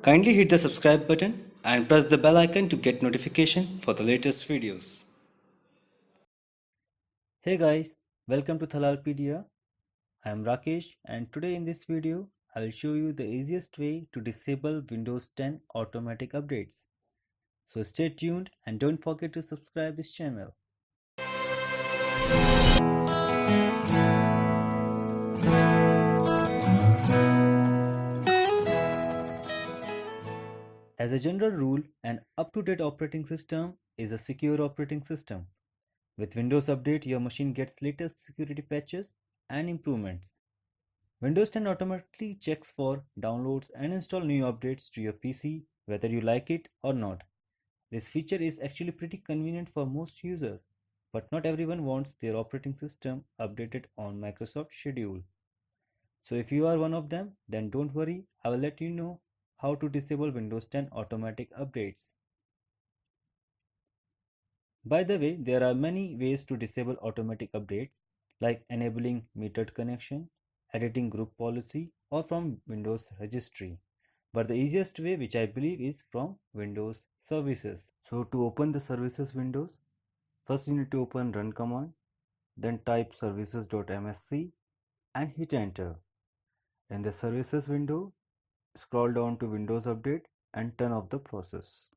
Kindly hit the subscribe button and press the bell icon to get notification for the latest videos. Hey guys, welcome to Thalalpedia. I am Rakesh and today in this video I will show you the easiest way to disable Windows 10 automatic updates. So stay tuned and don't forget to subscribe this channel. As a general rule, an up-to-date operating system is a secure operating system. With Windows Update, your machine gets latest security patches and improvements. Windows 10 automatically checks for downloads and install new updates to your PC whether you like it or not. This feature is actually pretty convenient for most users, but not everyone wants their operating system updated on Microsoft schedule. So if you are one of them, then don't worry, I will let you know how to disable Windows 10 automatic updates. By the way, there are many ways to disable automatic updates, like enabling metered connection, editing group policy, or from Windows registry. But the easiest way, which I believe, is from Windows services. So to open the services windows, first you need to open run command, then type services.msc and hit enter. In the services window, scroll down to Windows Update and turn off the process.